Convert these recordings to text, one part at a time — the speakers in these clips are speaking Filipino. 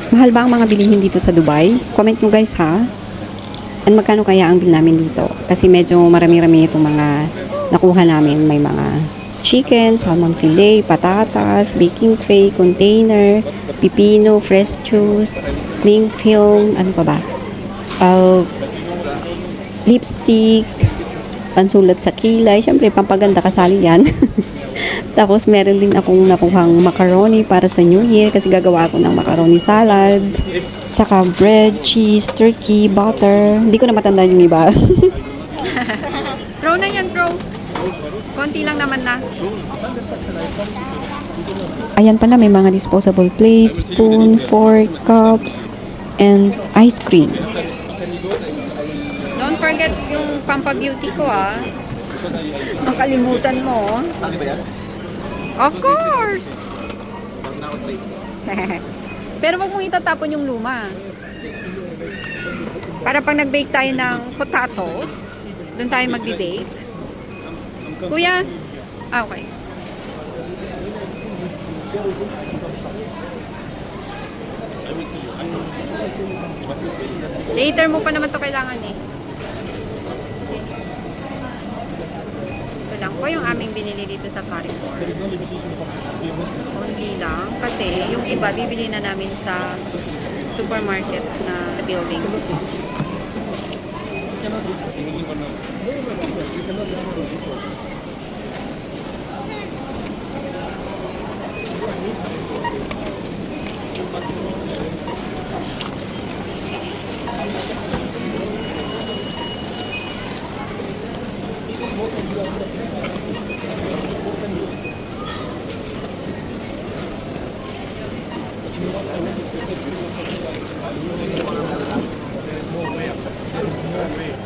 Mahal ba ang mga bilihin dito sa Dubai? Comment nyo guys ha. And magkano kaya ang bill namin dito? Kasi medyo marami-rami itong mga nakuha namin. May mga chicken, salmon fillet, patatas, baking tray, container, pipino, fresh juice, cling film, ano pa ba? Lipstick, pansulat sa kilay. Siyempre, pampaganda kasali yan. Tapos, meron din akong nakuhang macaroni para sa New Year kasi gagawa ako ng macaroni salad. Saka bread, cheese, turkey, butter. Hindi ko na matandaan yung iba. Throw na yan, throw. Konti lang naman na. Ayan pala, may mga disposable plates, spoon, fork, cups, and ice cream. Don't forget yung Pampa-Beauty ko ah. Makalimutan mo. Of course! Pero wag mong itatapon yung luma. Para pag nag-bake tayo ng potato, doon tayo magbi-bake. Kuya? Ah, okay. Later mo pa naman to kailangan eh. Ito lang po yung aming binili dito sa Carrefour. Only lang. Kasi yung iba, bibili na namin sa supermarket na building.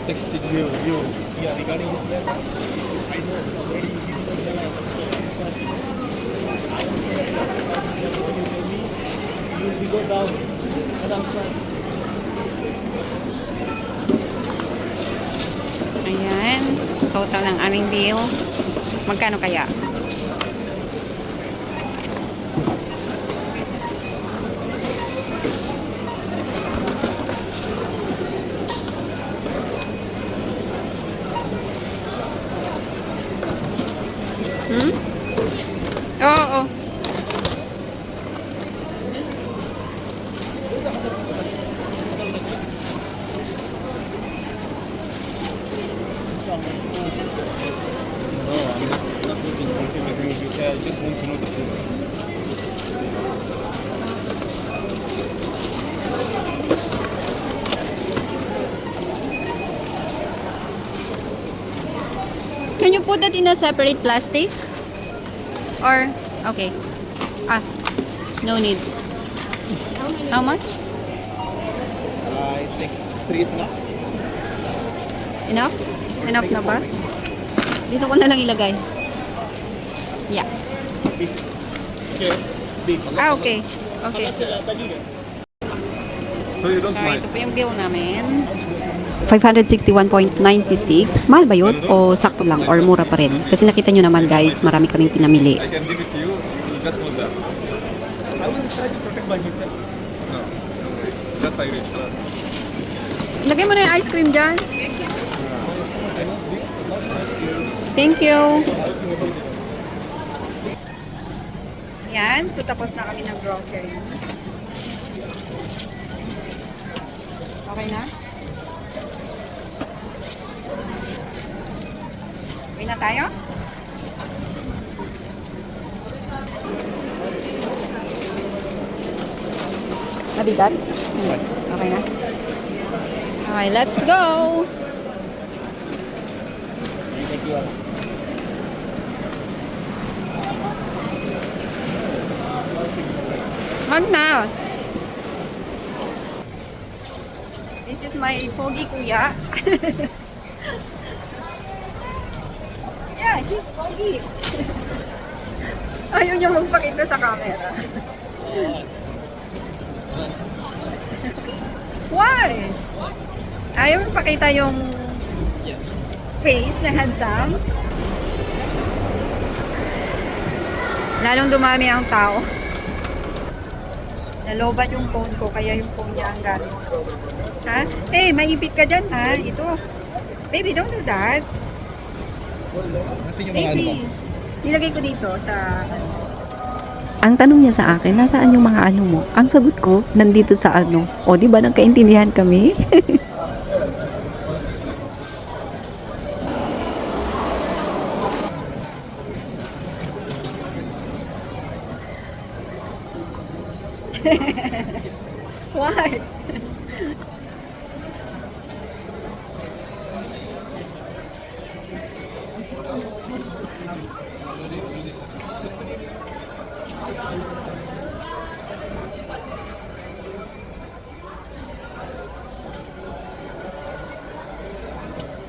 Texted you, yeah, regarding this matter, I know already you did some line, so this one, I also have this matter when you tell me, you will be go down, and I'm sorry. Ayan. Total ng aming bill. Magkano kaya? Hmm? Oo. No, I'm not looking for him agreeing with you. I just want to know the truth. Can you put that in a separate plastic? Or, okay. Ah, no need. How much? I think 3 is enough. Enough? Enough na ba? Dito ko na lang ilagay. Yeah. Okay, big. Ah, okay. Okay. So you don't So, mind? ito po yung bill namin. 561.96. Mahal ba yun? O sakto lang? Or mura pa rin? Kasi nakita nyo naman guys, marami kaming pinamili. I can give it to you. You just hold that. I will try to protect by myself. No, no way. Just I reach. Ilagay mo na yung ice cream dyan. Thank you. Yan. So, tapos na kami ng grocery. Okay na? Okay na tayo? Nabigat? Okay na? Okay, let's go! Wag na! This is my pogi kuya. Yeah, he's pogi. Ayaw niya magpakita sa camera. Why? Ayaw magpakita yung face na handsome. Lalong dumami ang tao. Nalobat yung phone ko, kaya yung phone niya ang gamit ko. Ha? Hey, maipit ka dyan ha. Ito. Baby, don't do that. Nasaan yung mga ano mo? Baby, nilagay ko dito sa... Ang tanong niya sa akin, nasaan yung mga ano mo? Ang sagot ko, nandito sa ano. O, di ba nagkaintindihan kami? Why?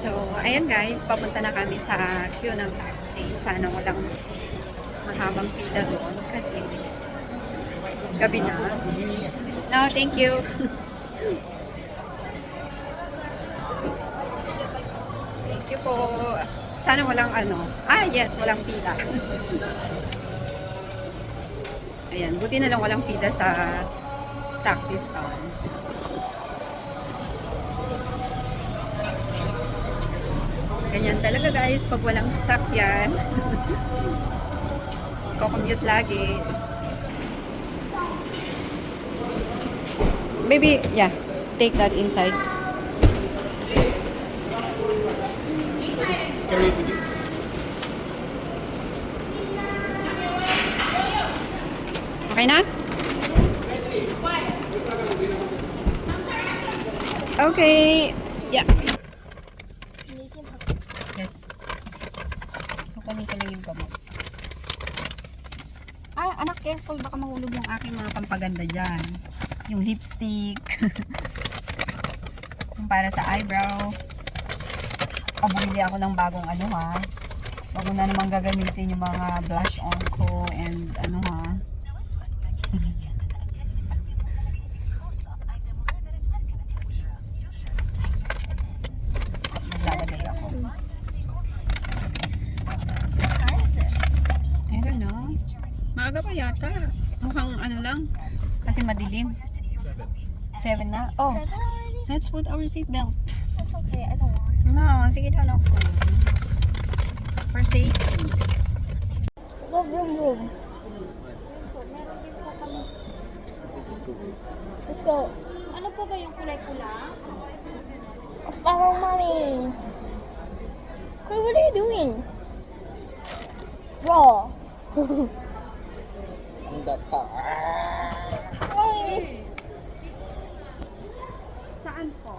So, ayan guys, papunta na kami sa queue ng taxi. Sana walang mahabang pila doon kasi gabi na. No, thank you. Thank you po. Sana walang ano. Ah, yes, walang pila. Ayan, buti na lang walang pila sa taxi stand. Ganyan talaga guys, pag walang sasakyan. Ko-commute lagi. Baby, yeah, take that inside. Carry it with you. Okay na? Okay. Yeah. Yes. Kukunin ko lang yung gamot. Ah, anak, careful. Baka mahulog yung aking mga pampaganda dyan. Yung lipstick. Yung para sa eyebrow. Bumili ako ng bagong ano ha. Bago na naman gagamitin yung mga blush on ko and ano ha. Maglalagay ako. I don't know. Maaga pa yata. Mukhang ano lang. Kasi madilim. 7 na? Oh, let's put our seatbelt. That's okay, I don't want. No, sige doon ako. For safety. Go, boom, boom. Let's go. Ano po ba yung kulay-pula? Follow mommy. Chloe, what are you doing? Raw. Mommy. Saan po?